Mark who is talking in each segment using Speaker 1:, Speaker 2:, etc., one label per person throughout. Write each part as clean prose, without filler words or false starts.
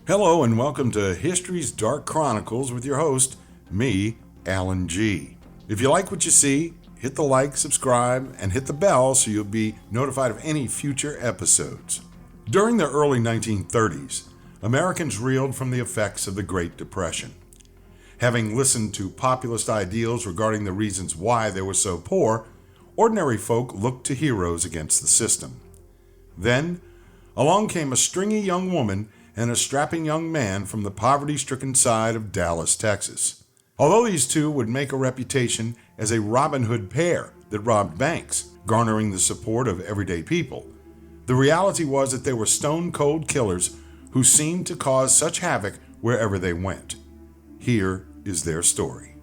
Speaker 1: Hello and welcome to History's Dark Chronicles with your host, me, Alan G. If you like what you see, hit the like, subscribe, and hit the bell so you'll be notified of any future episodes. During the early 1930s, Americans reeled from the effects of the Great Depression. Having listened to populist ideals regarding the reasons why they were so poor, ordinary folk looked to heroes against the system. Then, along came a stringy young woman and a strapping young man from the poverty-stricken side of Dallas, Texas. Although these two would make a reputation as a Robin Hood pair that robbed banks, garnering the support of everyday people, the reality was that they were stone-cold killers who seemed to cause such havoc wherever they went. Here is their story.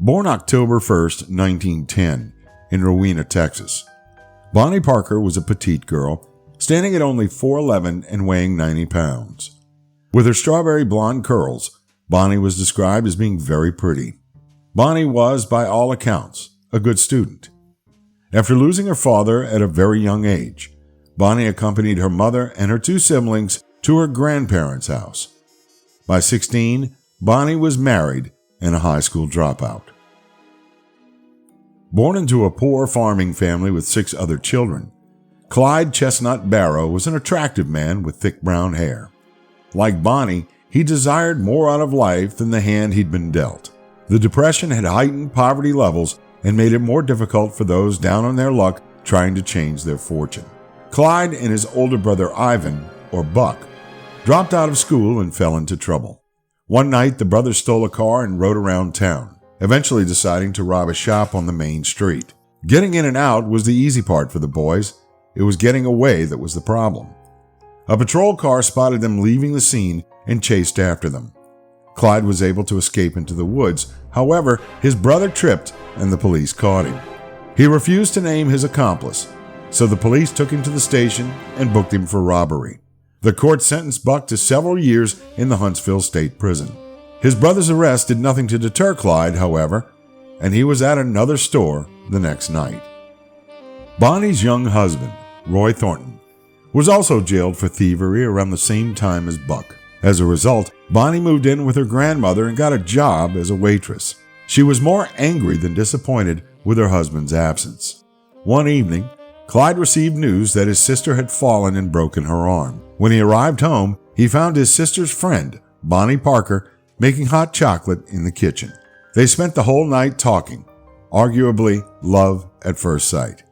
Speaker 1: Born October 1st, 1910, in Rowena, Texas, Bonnie Parker was a petite girl, standing at only 4'11" and weighing 90 pounds. With her strawberry blonde curls, Bonnie was described as being very pretty. Bonnie was, by all accounts, a good student. After losing her father at a very young age, Bonnie accompanied her mother and her two siblings to her grandparents' house. By 16, Bonnie was married and a high school dropout. Born into a poor farming family with 6 other children, Clyde Chestnut Barrow was an attractive man with thick brown hair. Like Bonnie, he desired more out of life than the hand he'd been dealt. The Depression had heightened poverty levels and made it more difficult for those down on their luck trying to change their fortune. Clyde and his older brother Ivan, or Buck, dropped out of school and fell into trouble. One night, the brothers stole a car and rode around town, eventually deciding to rob a shop on the main street. Getting in and out was the easy part for the boys. It was getting away that was the problem. A patrol car spotted them leaving the scene and chased after them. Clyde was able to escape into the woods. However, his brother tripped and the police caught him. He refused to name his accomplice, so the police took him to the station and booked him for robbery. The court sentenced Buck to several years in the Huntsville State Prison. His brother's arrest did nothing to deter Clyde, however, and he was at another store the next night. Bonnie's young husband, Roy Thornton, was also jailed for thievery around the same time as Buck. As a result, Bonnie moved in with her grandmother and got a job as a waitress. She was more angry than disappointed with her husband's absence. One evening, Clyde received news that his sister had fallen and broken her arm. When he arrived home, he found his sister's friend, Bonnie Parker, making hot chocolate in the kitchen. They spent the whole night talking, arguably love at first sight.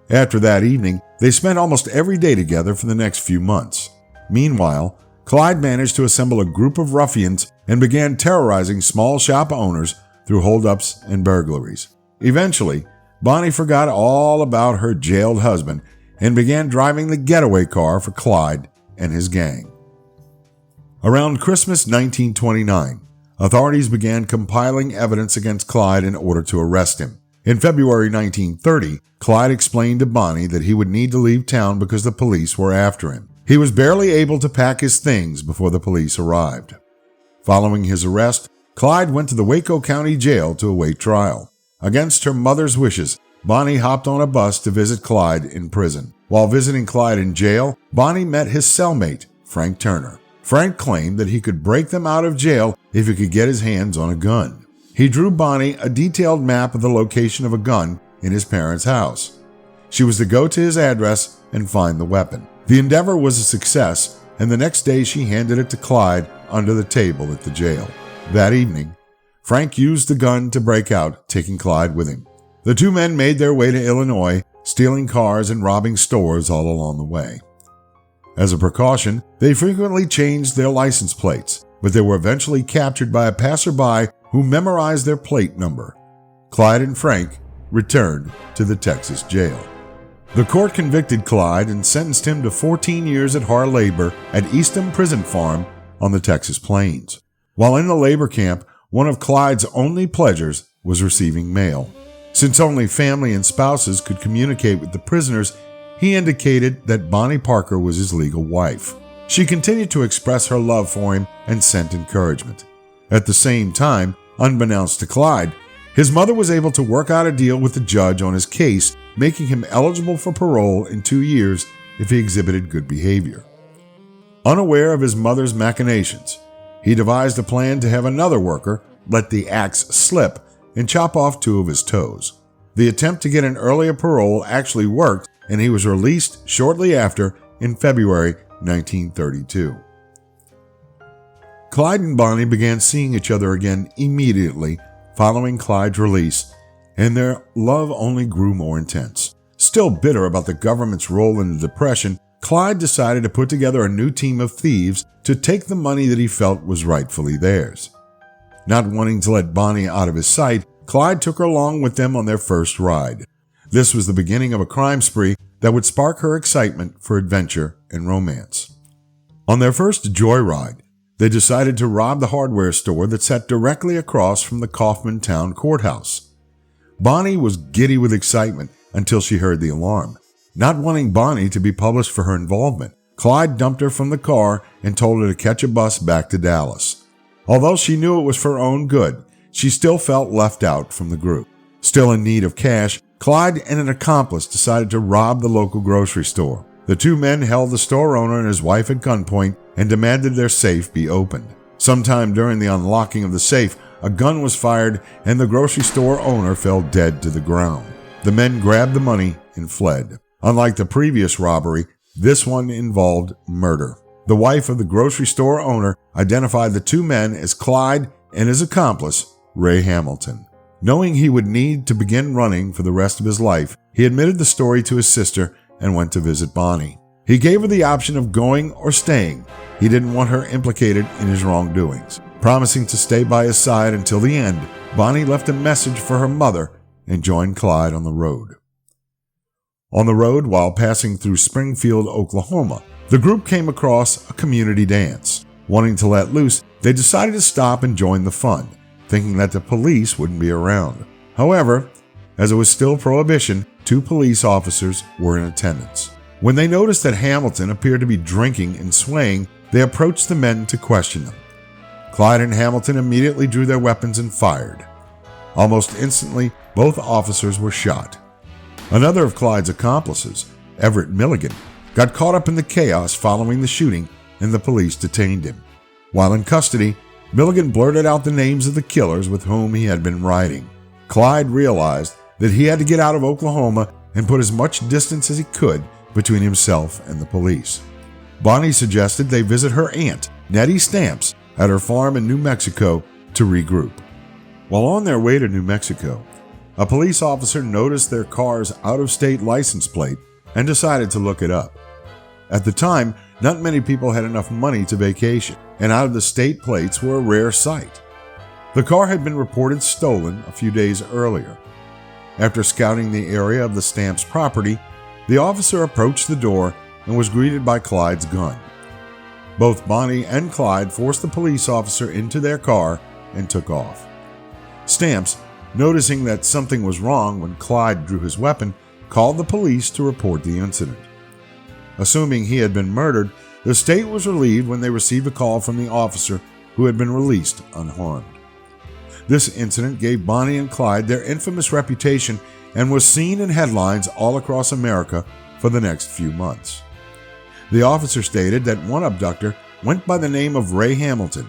Speaker 1: After that evening, they spent almost every day together for the next few months. Meanwhile, Clyde managed to assemble a group of ruffians and began terrorizing small shop owners through holdups and burglaries. Eventually, Bonnie forgot all about her jailed husband and began driving the getaway car for Clyde and his gang. Around Christmas 1929, authorities began compiling evidence against Clyde in order to arrest him. In February 1930, Clyde explained to Bonnie that he would need to leave town because the police were after him. He was barely able to pack his things before the police arrived. Following his arrest, Clyde went to the Waco County Jail to await trial. Against her mother's wishes, Bonnie hopped on a bus to visit Clyde in prison. While visiting Clyde in jail, Bonnie met his cellmate, Frank Turner. Frank claimed that he could break them out of jail if he could get his hands on a gun. He drew Bonnie a detailed map of the location of a gun in his parents' house. She was to go to his address and find the weapon. The endeavor was a success, and the next day she handed it to Clyde under the table at the jail. That evening, Frank used the gun to break out, taking Clyde with him. The two men made their way to Illinois, stealing cars and robbing stores all along the way. As a precaution, they frequently changed their license plates, but they were eventually captured by a passerby who memorized their plate number. Clyde and Frank returned to the Texas jail. The court convicted Clyde and sentenced him to 14 years at hard labor at Eastham Prison Farm on the Texas Plains. While in the labor camp, one of Clyde's only pleasures was receiving mail. Since only family and spouses could communicate with the prisoners, he indicated that Bonnie Parker was his legal wife. She continued to express her love for him and sent encouragement. At the same time, unbeknownst to Clyde, his mother was able to work out a deal with the judge on his case, making him eligible for parole in 2 years if he exhibited good behavior. Unaware of his mother's machinations, he devised a plan to have another worker let the axe slip and chop off 2 of his toes. The attempt to get an earlier parole actually worked, and he was released shortly after in February 1932. Clyde and Bonnie began seeing each other again immediately following Clyde's release, and their love only grew more intense. Still bitter about the government's role in the Depression, Clyde decided to put together a new team of thieves to take the money that he felt was rightfully theirs. Not wanting to let Bonnie out of his sight, Clyde took her along with them on their first ride. This was the beginning of a crime spree that would spark her excitement for adventure and romance. On their first joyride, they decided to rob the hardware store that sat directly across from the Kaufman Town Courthouse. Bonnie was giddy with excitement until she heard the alarm. Not wanting Bonnie to be punished for her involvement, Clyde dumped her from the car and told her to catch a bus back to Dallas. Although she knew it was for her own good, she still felt left out from the group. Still in need of cash, Clyde and an accomplice decided to rob the local grocery store. The two men held the store owner and his wife at gunpoint and demanded their safe be opened. Sometime during the unlocking of the safe, a gun was fired and the grocery store owner fell dead to the ground. The men grabbed the money and fled. Unlike the previous robbery, this one involved murder. The wife of the grocery store owner identified the two men as Clyde and his accomplice, Ray Hamilton. Knowing he would need to begin running for the rest of his life, he admitted the story to his sister and went to visit Bonnie. He gave her the option of going or staying. He didn't want her implicated in his wrongdoings. Promising to stay by his side until the end, Bonnie left a message for her mother and joined Clyde on the road. On the road, while passing through Springfield, Oklahoma, the group came across a community dance. Wanting to let loose, they decided to stop and join the fun, thinking that the police wouldn't be around. However, as it was still prohibition, 2 police officers were in attendance. When they noticed that Hamilton appeared to be drinking and swaying, they approached the men to question them. Clyde and Hamilton immediately drew their weapons and fired. Almost instantly, both officers were shot. Another of Clyde's accomplices, Everett Milligan, got caught up in the chaos following the shooting, and the police detained him. While in custody, Milligan blurted out the names of the killers with whom he had been riding. Clyde realized that he had to get out of Oklahoma and put as much distance as he could between himself and the police. Bonnie suggested they visit her aunt, Nettie Stamps, at her farm in New Mexico to regroup. While on their way to New Mexico, a police officer noticed their car's out-of-state license plate and decided to look it up. At the time, not many people had enough money to vacation, and out-of-the-state plates were a rare sight. The car had been reported stolen a few days earlier. After scouting the area of the Stamps' property, the officer approached the door and was greeted by Clyde's gun. Both Bonnie and Clyde forced the police officer into their car and took off. Stamps, noticing that something was wrong when Clyde drew his weapon, called the police to report the incident. Assuming he had been murdered, the state was relieved when they received a call from the officer who had been released unharmed. This incident gave Bonnie and Clyde their infamous reputation and was seen in headlines all across America for the next few months. The officer stated that one abductor went by the name of Ray Hamilton,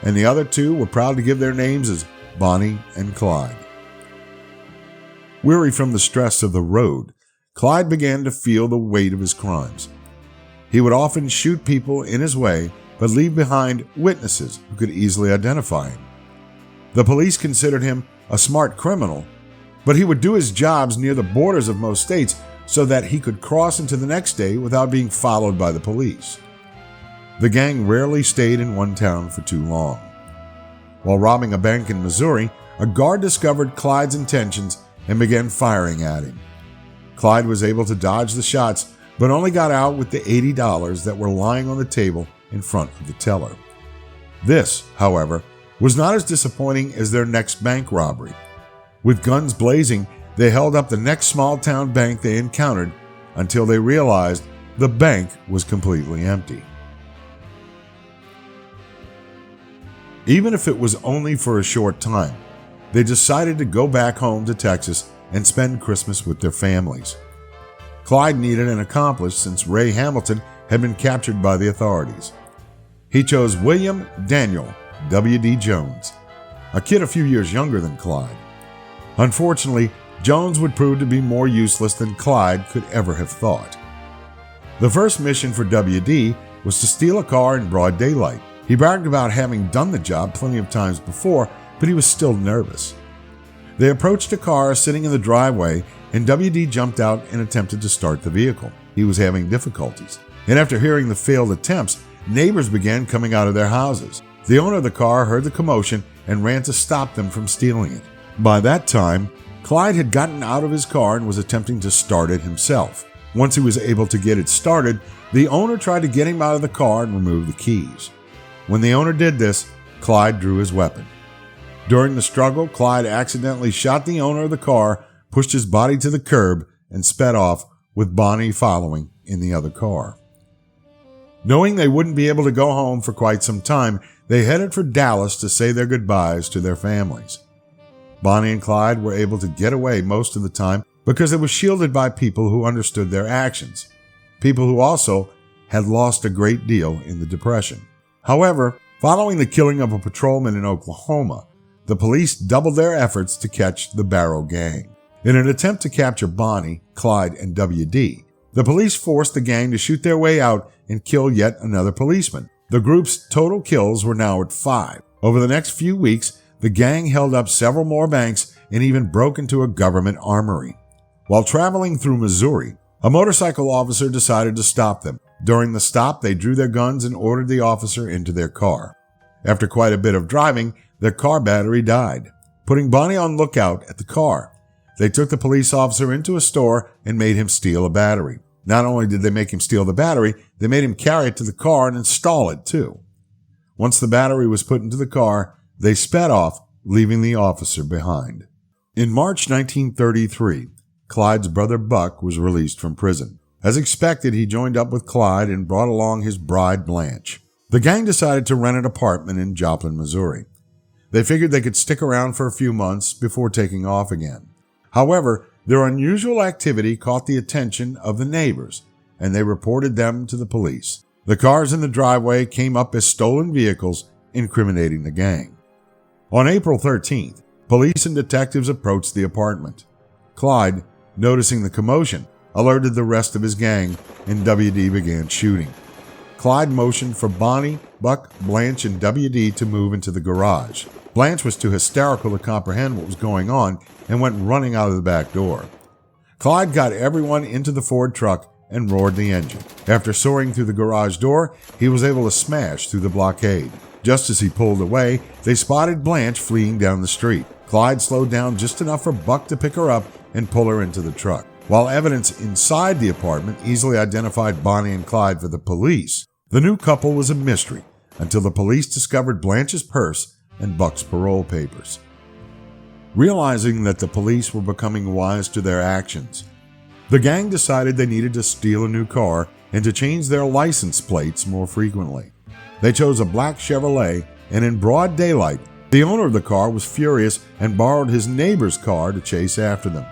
Speaker 1: and the other 2 were proud to give their names as Bonnie and Clyde. Weary from the stress of the road, Clyde began to feel the weight of his crimes. He would often shoot people in his way, but leave behind witnesses who could easily identify him. The police considered him a smart criminal, but he would do his jobs near the borders of most states so that he could cross into the next state without being followed by the police. The gang rarely stayed in one town for too long. While robbing a bank in Missouri, a guard discovered Clyde's intentions and began firing at him. Clyde was able to dodge the shots, but only got out with the $80 that were lying on the table in front of the teller. This, however, was not as disappointing as their next bank robbery. With guns blazing, they held up the next small-town bank they encountered until they realized the bank was completely empty. Even if it was only for a short time, they decided to go back home to Texas and spend Christmas with their families. Clyde needed an accomplice since Ray Hamilton had been captured by the authorities. He chose William Daniel W.D. Jones, a kid a few years younger than Clyde. Unfortunately, Jones would prove to be more useless than Clyde could ever have thought. The first mission for W.D. was to steal a car in broad daylight. He bragged about having done the job plenty of times before, but he was still nervous. They approached a car sitting in the driveway, and W.D. jumped out and attempted to start the vehicle. He was having difficulties, and after hearing the failed attempts, neighbors began coming out of their houses. The owner of the car heard the commotion and ran to stop them from stealing it. By that time, Clyde had gotten out of his car and was attempting to start it himself. Once he was able to get it started, the owner tried to get him out of the car and remove the keys. When the owner did this, Clyde drew his weapon. During the struggle, Clyde accidentally shot the owner of the car, pushed his body to the curb, and sped off, with Bonnie following in the other car. Knowing they wouldn't be able to go home for quite some time, they headed for Dallas to say their goodbyes to their families. Bonnie and Clyde were able to get away most of the time because they were shielded by people who understood their actions, people who also had lost a great deal in the Depression. However, following the killing of a patrolman in Oklahoma, the police doubled their efforts to catch the Barrow Gang. In an attempt to capture Bonnie, Clyde, and W.D., the police forced the gang to shoot their way out and kill yet another policeman. The group's total kills were now at 5. Over the next few weeks, the gang held up several more banks and even broke into a government armory. While traveling through Missouri, a motorcycle officer decided to stop them. During the stop, they drew their guns and ordered the officer into their car. After quite a bit of driving, their car battery died, putting Bonnie on lookout at the car. They took the police officer into a store and made him steal a battery. Not only did they make him steal the battery, they made him carry it to the car and install it too. Once the battery was put into the car, they sped off, leaving the officer behind. In March 1933, Clyde's brother Buck was released from prison. As expected, he joined up with Clyde and brought along his bride Blanche. The gang decided to rent an apartment in Joplin, Missouri. They figured they could stick around for a few months before taking off again. However, their unusual activity caught the attention of the neighbors, and they reported them to the police. The cars in the driveway came up as stolen vehicles, incriminating the gang. On April 13th, police and detectives approached the apartment. Clyde, noticing the commotion, alerted the rest of his gang, and W.D. began shooting. Clyde motioned for Bonnie, Buck, Blanche, and W.D. to move into the garage. Blanche was too hysterical to comprehend what was going on and went running out of the back door. Clyde got everyone into the Ford truck and roared the engine. After soaring through the garage door, he was able to smash through the blockade. Just as he pulled away, they spotted Blanche fleeing down the street. Clyde slowed down just enough for Buck to pick her up and pull her into the truck. While evidence inside the apartment easily identified Bonnie and Clyde for the police, the new couple was a mystery until the police discovered Blanche's purse and Buck's parole papers. Realizing that the police were becoming wise to their actions, the gang decided they needed to steal a new car and to change their license plates more frequently. They chose a black Chevrolet, and in broad daylight, the owner of the car was furious and borrowed his neighbor's car to chase after them.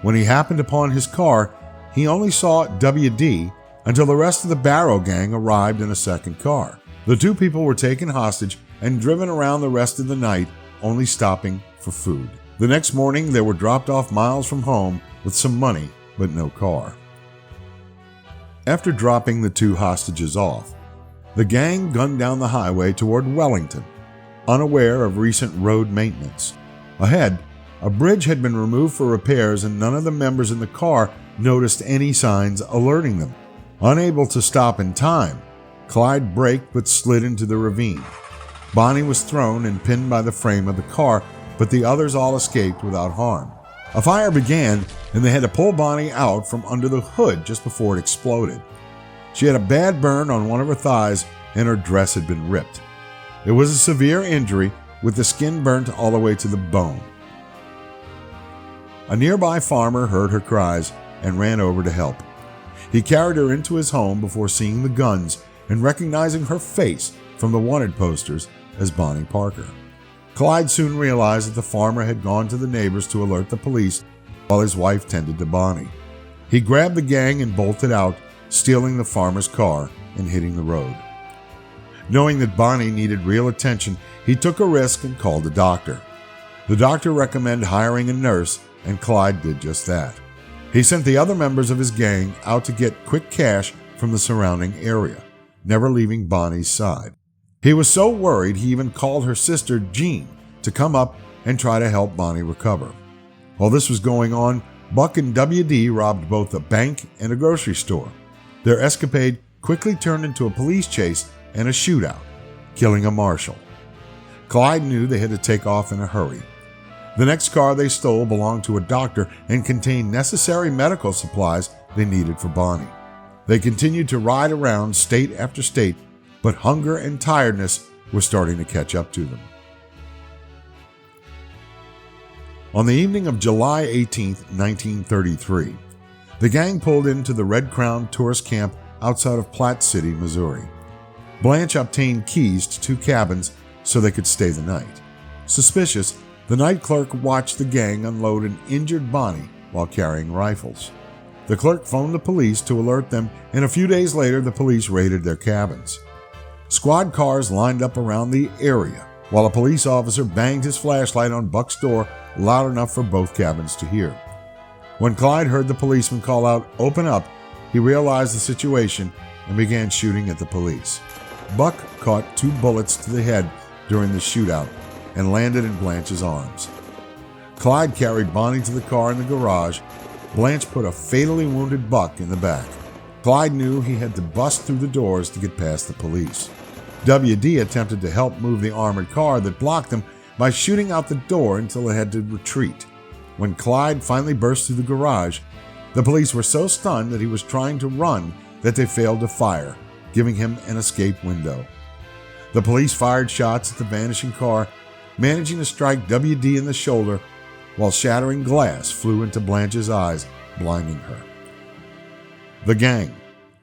Speaker 1: When he happened upon his car, he only saw W.D. until the rest of the Barrow gang arrived in a second car. The two people were taken hostage and driven around the rest of the night, only stopping for food. The next morning, they were dropped off miles from home with some money, but no car. After dropping the two hostages off, the gang gunned down the highway toward Wellington, unaware of recent road maintenance. Ahead, a bridge had been removed for repairs and none of the members in the car noticed any signs alerting them. Unable to stop in time, Clyde braked but slid into the ravine. Bonnie was thrown and pinned by the frame of the car, but the others all escaped without harm. A fire began, and they had to pull Bonnie out from under the hood just before it exploded. She had a bad burn on one of her thighs, and her dress had been ripped. It was a severe injury, with the skin burnt all the way to the bone. A nearby farmer heard her cries and ran over to help. He carried her into his home before seeing the guns and recognizing her face from the wanted posters as Bonnie Parker. Clyde soon realized that the farmer had gone to the neighbors to alert the police while his wife tended to Bonnie. He grabbed the gang and bolted out, stealing the farmer's car and hitting the road. Knowing that Bonnie needed real attention, he took a risk and called a doctor. The doctor recommended hiring a nurse, and Clyde did just that. He sent the other members of his gang out to get quick cash from the surrounding area, never leaving Bonnie's side. He was so worried he even called her sister Jean to come up and try to help Bonnie recover. While this was going on, Buck and WD robbed both a bank and a grocery store. Their escapade quickly turned into a police chase and a shootout, killing a marshal. Clyde knew they had to take off in a hurry. The next car they stole belonged to a doctor and contained necessary medical supplies they needed for Bonnie. They continued to ride around state after state, but hunger and tiredness were starting to catch up to them. On the evening of July 18, 1933, the gang pulled into the Red Crown tourist camp outside of Platte City, Missouri. Blanche obtained keys to 2 cabins so they could stay the night. Suspicious, the night clerk watched the gang unload an injured Bonnie while carrying rifles. The clerk phoned the police to alert them, and a few days later the police raided their cabins. Squad cars lined up around the area, while a police officer banged his flashlight on Buck's door loud enough for both cabins to hear. When Clyde heard the policeman call out, "Open up," he realized the situation and began shooting at the police. Buck caught 2 bullets to the head during the shootout and landed in Blanche's arms. Clyde carried Bonnie to the car in the garage. Blanche put a fatally wounded Buck in the back. Clyde knew he had to bust through the doors to get past the police. WD attempted to help move the armored car that blocked them by shooting out the door until it had to retreat. When Clyde finally burst through the garage, the police were so stunned that he was trying to run that they failed to fire, giving him an escape window. The police fired shots at the vanishing car, managing to strike WD in the shoulder while shattering glass flew into Blanche's eyes, blinding her. The gang,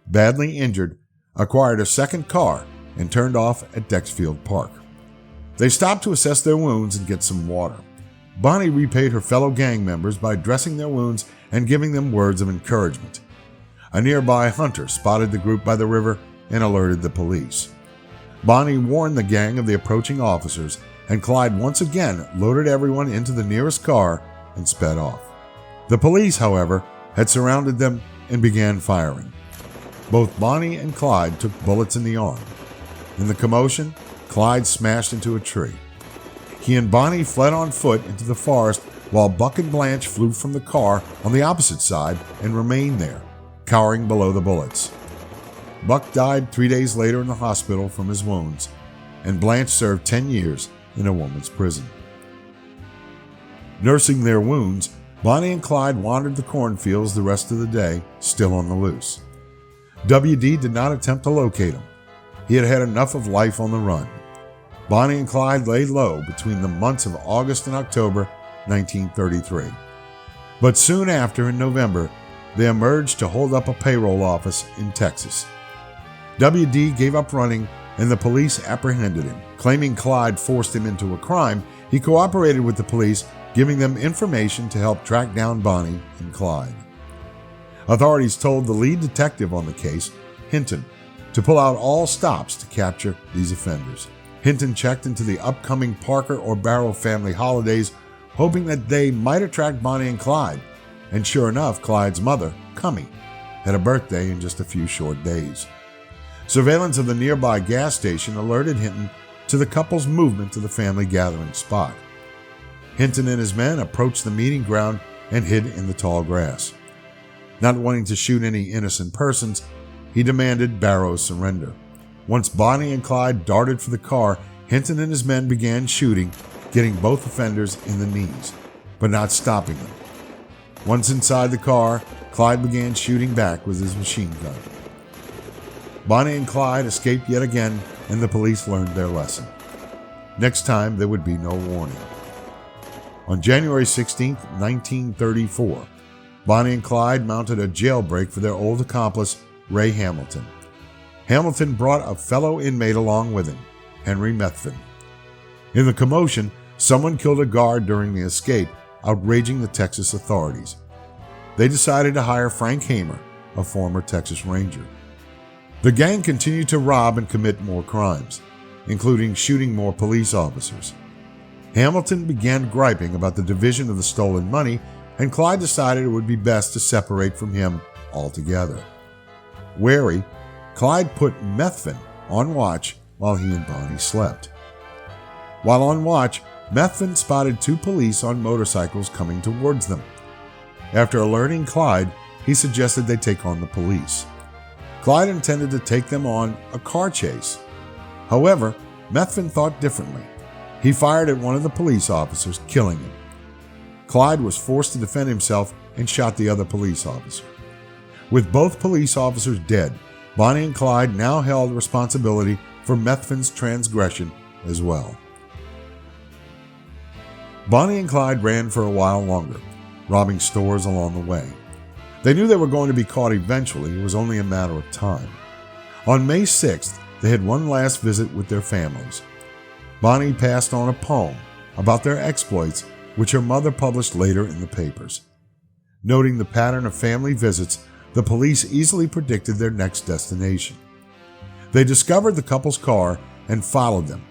Speaker 1: badly injured, acquired a second car and turned off at Dexfield Park. They stopped to assess their wounds and get some water. Bonnie repaid her fellow gang members by dressing their wounds and giving them words of encouragement. A nearby hunter spotted the group by the river and alerted the police. Bonnie warned the gang of the approaching officers, and Clyde once again loaded everyone into the nearest car and sped off. The police, however, had surrounded them and began firing. Both Bonnie and Clyde took bullets in the arm. In the commotion, Clyde smashed into a tree. He and Bonnie fled on foot into the forest while Buck and Blanche flew from the car on the opposite side and remained there, cowering below the bullets. Buck died 3 days later in the hospital from his wounds, and Blanche served 10 years in a woman's prison. Nursing their wounds, Bonnie and Clyde wandered the cornfields the rest of the day, still on the loose. WD did not attempt to locate him. He had had enough of life on the run. Bonnie and Clyde laid low between the months of August and October 1933. But soon after, in November, they emerged to hold up a payroll office in Texas. WD gave up running, and the police apprehended him. Claiming Clyde forced him into a crime, he cooperated with the police, giving them information to help track down Bonnie and Clyde. Authorities told the lead detective on the case, Hinton, to pull out all stops to capture these offenders. Hinton checked into the upcoming Parker or Barrow family holidays, hoping that they might attract Bonnie and Clyde, and sure enough, Clyde's mother, Cummy, had a birthday in just a few short days. Surveillance of the nearby gas station alerted Hinton to the couple's movement to the family gathering spot. Hinton and his men approached the meeting ground and hid in the tall grass. Not wanting to shoot any innocent persons, he demanded Barrow's surrender. Once Bonnie and Clyde darted for the car, Hinton and his men began shooting, getting both offenders in the knees, but not stopping them. Once inside the car, Clyde began shooting back with his machine gun. Bonnie and Clyde escaped yet again, and the police learned their lesson. Next time, there would be no warning. On January 16, 1934, Bonnie and Clyde mounted a jailbreak for their old accomplice, Ray Hamilton. Hamilton brought a fellow inmate along with him, Henry Methvin. In the commotion, someone killed a guard during the escape, outraging the Texas authorities. They decided to hire Frank Hamer, a former Texas Ranger. The gang continued to rob and commit more crimes, including shooting more police officers. Hamilton began griping about the division of the stolen money, and Clyde decided it would be best to separate from him altogether. Wary, Clyde put Methvin on watch while he and Bonnie slept. While on watch, Methvin spotted two police on motorcycles coming towards them. After alerting Clyde, he suggested they take on the police. Clyde intended to take them on a car chase. However, Methvin thought differently. He fired at one of the police officers, killing him. Clyde was forced to defend himself and shot the other police officer. With both police officers dead, Bonnie and Clyde now held responsibility for Methvin's transgression as well. Bonnie and Clyde ran for a while longer, robbing stores along the way. They knew they were going to be caught eventually. It was only a matter of time. On May 6th, they had one last visit with their families. Bonnie passed on a poem about their exploits, which her mother published later in the papers. Noting the pattern of family visits, the police easily predicted their next destination. They discovered the couple's car and followed them.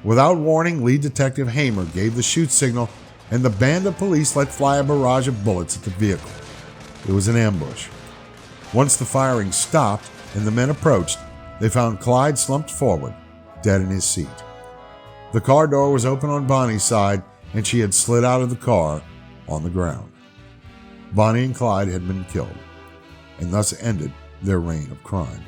Speaker 1: Without warning, lead detective Hamer gave the shoot signal, and the band of police let fly a barrage of bullets at the vehicle. It was an ambush. Once the firing stopped and the men approached, they found Clyde slumped forward, dead in his seat. The car door was open on Bonnie's side, and she had slid out of the car on the ground. Bonnie and Clyde had been killed, and thus ended their reign of crime.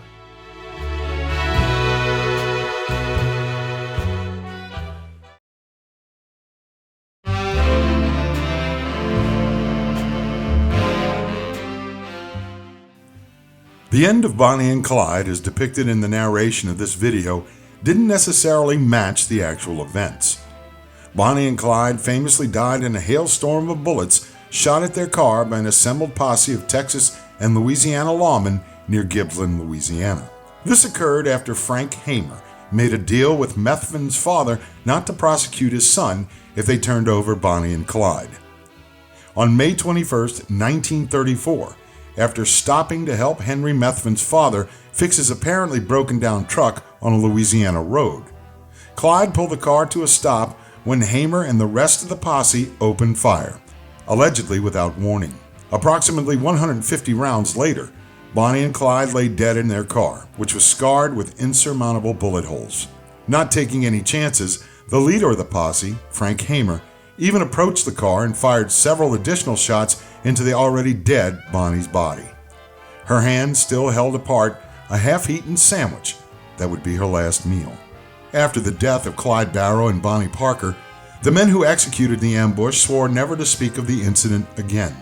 Speaker 1: The end of Bonnie and Clyde, as depicted in the narration of this video, didn't necessarily match the actual events. Bonnie and Clyde famously died in a hailstorm of bullets shot at their car by an assembled posse of Texas and Louisiana lawmen near Gibbsland, Louisiana. This occurred after Frank Hamer made a deal with Methvin's father not to prosecute his son if they turned over Bonnie and Clyde. On May 21, 1934, after stopping to help Henry Methvin's father fix his apparently broken down truck on a Louisiana road, Clyde pulled the car to a stop when Hamer and the rest of the posse opened fire, allegedly without warning. Approximately 150 rounds later, Bonnie and Clyde lay dead in their car, which was scarred with insurmountable bullet holes. Not taking any chances, the leader of the posse, Frank Hamer, even approached the car and fired several additional shots into the already dead Bonnie's body. Her hands still held apart a half-eaten sandwich that would be her last meal. After the death of Clyde Barrow and Bonnie Parker, the men who executed the ambush swore never to speak of the incident again.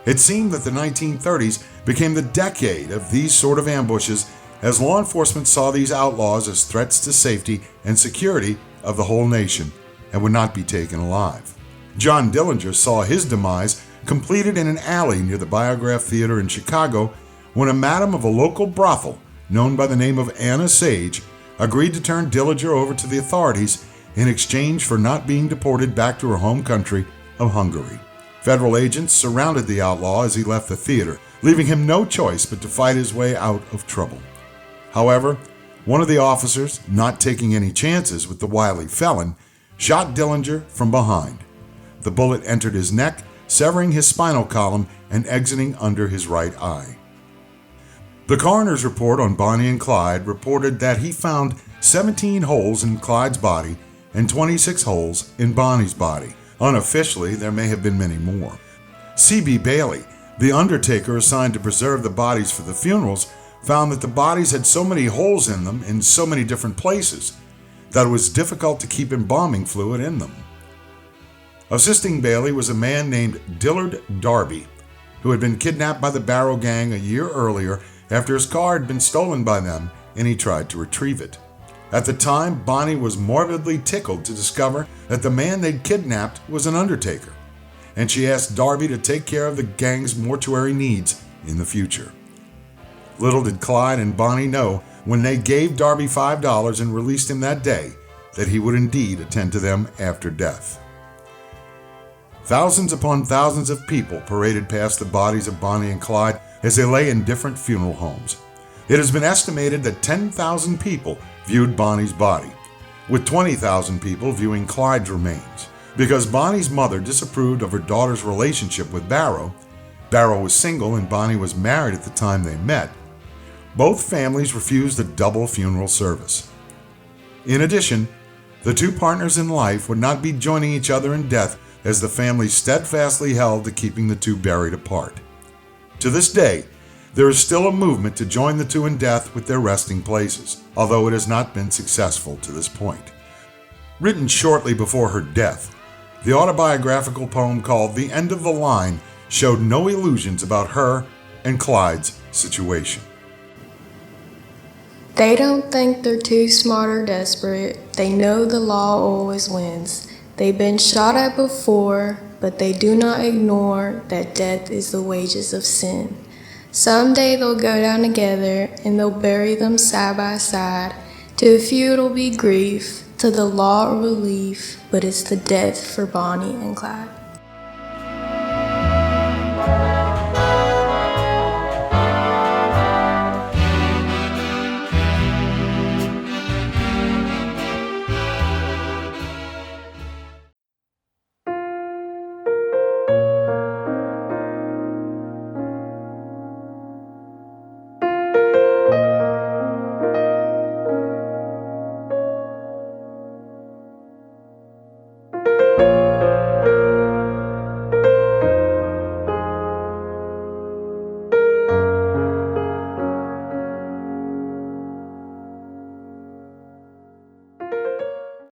Speaker 1: It seemed that the 1930s became the decade of these sort of ambushes as law enforcement saw these outlaws as threats to safety and security of the whole nation and would not be taken alive. John Dillinger saw his demise completed in an alley near the Biograph Theater in Chicago when a madam of a local brothel known by the name of Anna Sage agreed to turn Dillinger over to the authorities in exchange for not being deported back to her home country of Hungary. Federal agents surrounded the outlaw as he left the theater, leaving him no choice but to fight his way out of trouble. However, one of the officers, not taking any chances with the wily felon, shot Dillinger from behind. The bullet entered his neck, severing his spinal column and exiting under his right eye. The coroner's report on Bonnie and Clyde reported that he found 17 holes in Clyde's body and 26 holes in Bonnie's body. Unofficially, there may have been many more. C.B. Bailey, the undertaker assigned to preserve the bodies for the funerals, found that the bodies had so many holes in them in so many different places that it was difficult to keep embalming fluid in them. Assisting Bailey was a man named Dillard Darby, who had been kidnapped by the Barrow Gang a year earlier after his car had been stolen by them and he tried to retrieve it. At the time, Bonnie was morbidly tickled to discover that the man they'd kidnapped was an undertaker, and she asked Darby to take care of the gang's mortuary needs in the future. Little did Clyde and Bonnie know when they gave Darby $5 and released him that day that he would indeed attend to them after death. Thousands upon thousands of people paraded past the bodies of Bonnie and Clyde as they lay in different funeral homes. It has been estimated that 10,000 people viewed Bonnie's body, with 20,000 people viewing Clyde's remains. Because Bonnie's mother disapproved of her daughter's relationship with Barrow was single and Bonnie was married at the time they met, both families refused a double funeral service. In addition, the two partners in life would not be joining each other in death as the family steadfastly held to keeping the two buried apart. To this day, there is still a movement to join the two in death with their resting places, although it has not been successful to this point. Written shortly before her death, the autobiographical poem called The End of the Line showed no illusions about her and Clyde's situation.
Speaker 2: They don't think they're too smart or desperate. They know the law always wins. They've been shot at before, but they do not ignore that death is the wages of sin. Someday they'll go down together and they'll bury them side by side. To a few it'll be grief, to the law relief, but it's the death for Bonnie and Clyde.